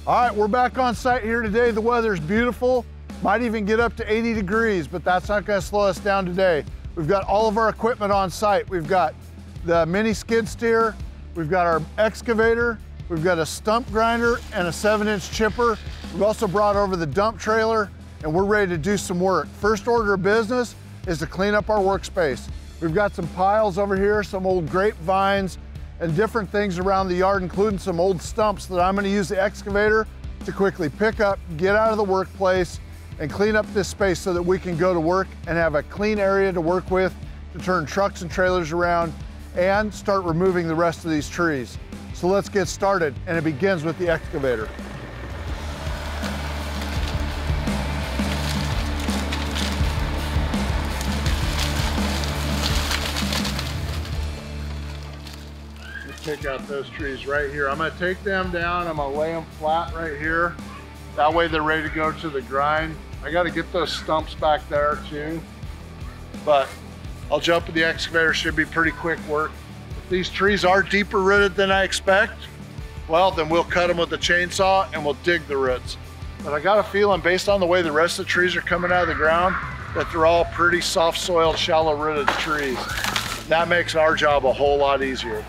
All right, we're back on site here today. The weather's beautiful. Might even get up to 80 degrees, but that's not gonna slow us down today. We've got all of our equipment on site. We've got the mini skid steer, we've got our excavator, we've got a stump grinder and a 7-inch chipper. We've also brought over the dump trailer and we're ready to do some work. First order of business is to clean up our workspace. We've got some piles over here, some old grapevines and different things around the yard, including some old stumps that I'm gonna use the excavator to quickly pick up, get out of the workplace, and clean up this space so that we can go to work and have a clean area to work with to turn trucks and trailers around and start removing the rest of these trees. So let's get started, and it begins with the excavator. Take out those trees right here. I'm gonna take them down, I'm gonna lay them flat right here. That way they're ready to go to the grind. I gotta get those stumps back there too, but I'll jump in the excavator, should be pretty quick work. If these trees are deeper rooted than I expect, well, then we'll cut them with the chainsaw and we'll dig the roots. But I got a feeling based on the way the rest of the trees are coming out of the ground, that they're all pretty soft soiled, shallow rooted trees. That makes our job a whole lot easier.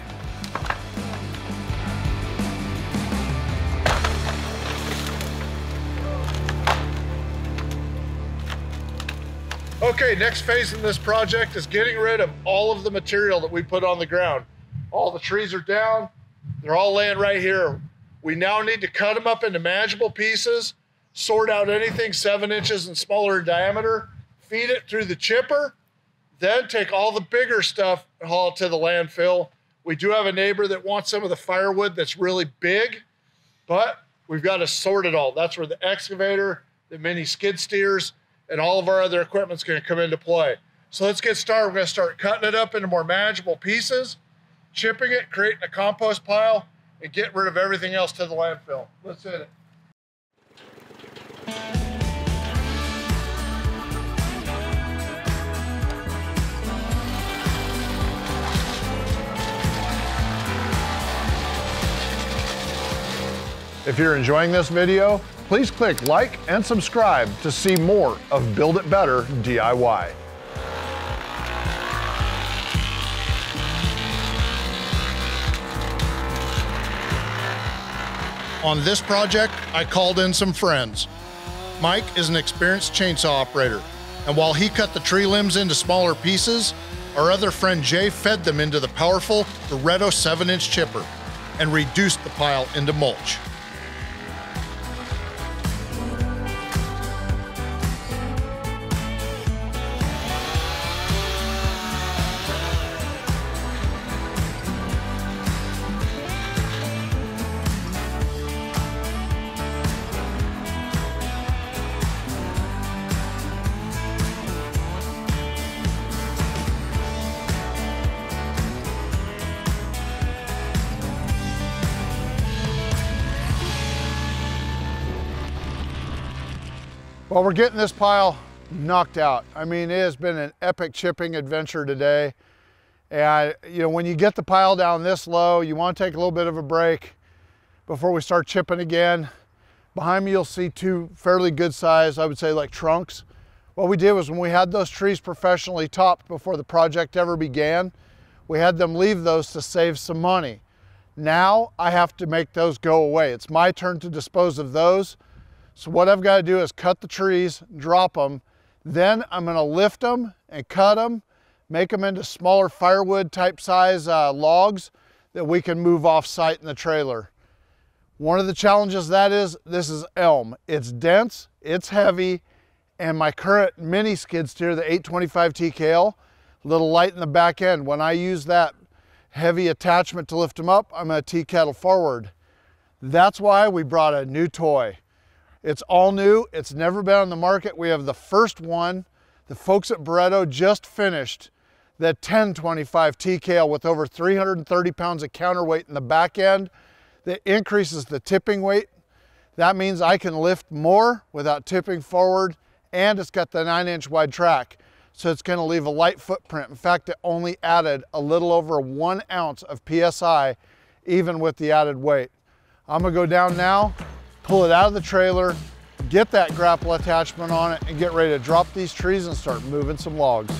Okay, next phase in this project is getting rid of all of the material that we put on the ground. All the trees are down, they're all laying right here. We now need to cut them up into manageable pieces, sort out anything 7 inches and smaller in diameter, feed it through the chipper, then take all the bigger stuff and haul it to the landfill. We do have a neighbor that wants some of the firewood that's really big, but we've got to sort it all. That's where the excavator, the mini skid steers, and all of our other equipment's gonna come into play. So let's get started. We're gonna start cutting it up into more manageable pieces, chipping it, creating a compost pile, and getting rid of everything else to the landfill. Let's hit it. If you're enjoying this video, please click like and subscribe to see more of Build It Better DIY. On this project, I called in some friends. Mike is an experienced chainsaw operator, and while he cut the tree limbs into smaller pieces, our other friend Jay fed them into the powerful Barreto 7-inch chipper and reduced the pile into mulch. Well, we're getting this pile knocked out. I mean, it has been an epic chipping adventure today. And you know, when you get the pile down this low, you want to take a little bit of a break before we start chipping again. Behind me, you'll see two fairly good size, I would say like trunks. What we did was when we had those trees professionally topped before the project ever began, we had them leave those to save some money. Now I have to make those go away. It's my turn to dispose of those. So what I've got to do is cut the trees, drop them, then I'm going to lift them and cut them, make them into smaller firewood type size logs that we can move off site in the trailer. One of the challenges that is, this is elm. It's dense, it's heavy, and my current mini skid steer, the 825 TKL, a little light in the back end. When I use that heavy attachment to lift them up, I'm going to T-kettle forward. That's why we brought a new toy. It's all new, it's never been on the market. We have the first one. The folks at Barreto just finished the 1025 TKL with over 330 pounds of counterweight in the back end that increases the tipping weight. That means I can lift more without tipping forward, and it's got the 9-inch wide track. So it's gonna leave a light footprint. In fact, it only added a little over 1 ounce of PSI, even with the added weight. I'm gonna go down now, pull it out of the trailer, get that grapple attachment on it, and get ready to drop these trees and start moving some logs.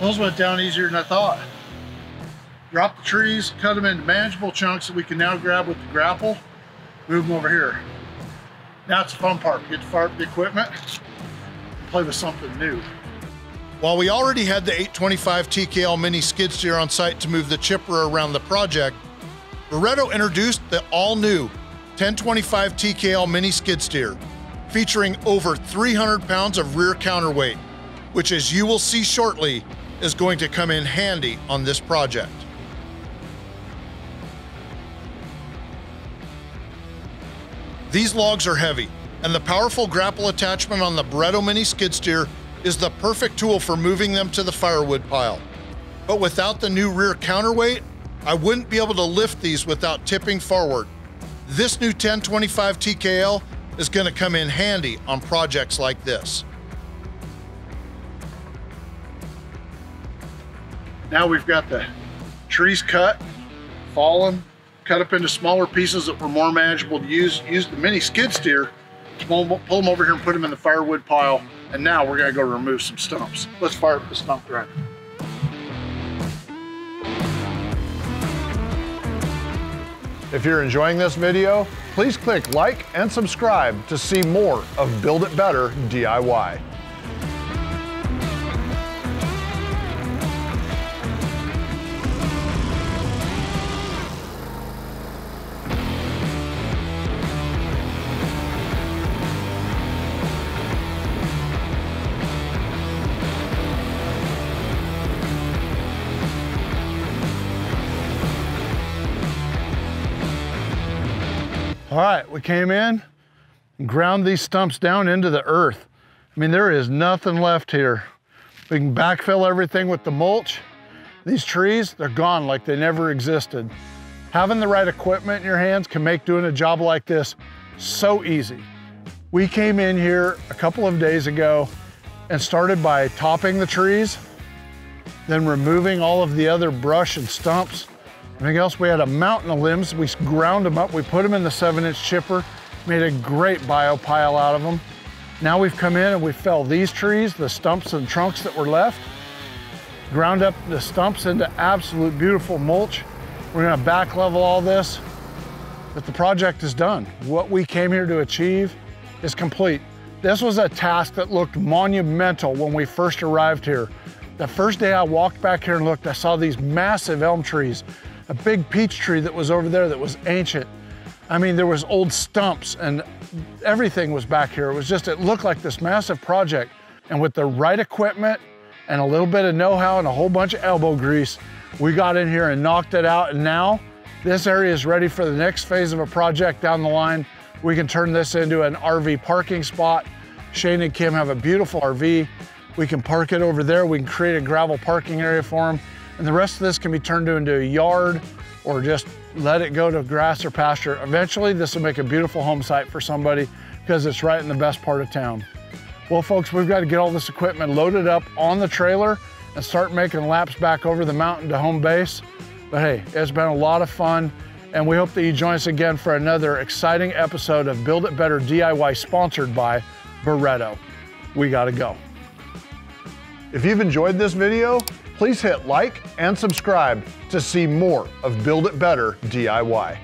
Those went down easier than I thought. Drop the trees, cut them into manageable chunks that we can now grab with the grapple, move them over here. Now it's the fun part. We get to fire up the equipment and play with something new. While we already had the 825 TKL mini skid steer on site to move the chipper around the project, Barreto introduced the all-new 1025 TKL mini skid steer, featuring over 300 pounds of rear counterweight, which, as you will see shortly, is going to come in handy on this project. These logs are heavy, and the powerful grapple attachment on the Barreto mini skid steer is the perfect tool for moving them to the firewood pile. But without the new rear counterweight, I wouldn't be able to lift these without tipping forward. This new 1025 TKL is going to come in handy on projects like this. Now we've got the trees cut, fallen, cut up into smaller pieces that were more manageable to use. Use the mini skid steer, pull them over here and put them in the firewood pile. And now we're gonna go remove some stumps. Let's fire up the stump grinder. If you're enjoying this video, please click like and subscribe to see more of Build It Better DIY. All right, we came in and ground these stumps down into the earth. I mean, there is nothing left here. We can backfill everything with the mulch. These trees, they're gone like they never existed. Having the right equipment in your hands can make doing a job like this so easy. We came in here a couple of days ago and started by topping the trees, then removing all of the other brush and stumps. Anything else, we had a mountain of limbs. We ground them up, we put them in the 7-inch chipper, made a great bio pile out of them. Now we've come in and we fell these trees, the stumps and trunks that were left, ground up the stumps into absolute beautiful mulch. We're gonna back level all this, but the project is done. What we came here to achieve is complete. This was a task that looked monumental when we first arrived here. The first day I walked back here and looked, I saw these massive elm trees, a big peach tree that was over there that was ancient. I mean, there was old stumps and everything was back here. It was just, it looked like this massive project. And with the right equipment and a little bit of know-how and a whole bunch of elbow grease, we got in here and knocked it out. And now this area is ready for the next phase of a project down the line. We can turn this into an RV parking spot. Shane and Kim have a beautiful RV. We can park it over there. We can create a gravel parking area for them. And the rest of this can be turned into a yard or just let it go to grass or pasture. Eventually, this will make a beautiful home site for somebody because it's right in the best part of town. Well, folks, we've got to get all this equipment loaded up on the trailer and start making laps back over the mountain to home base. But hey, it's been a lot of fun, and we hope that you join us again for another exciting episode of Build It Better DIY, sponsored by Barreto. We gotta go. If you've enjoyed this video, please hit like and subscribe to see more of Build It Better DIY.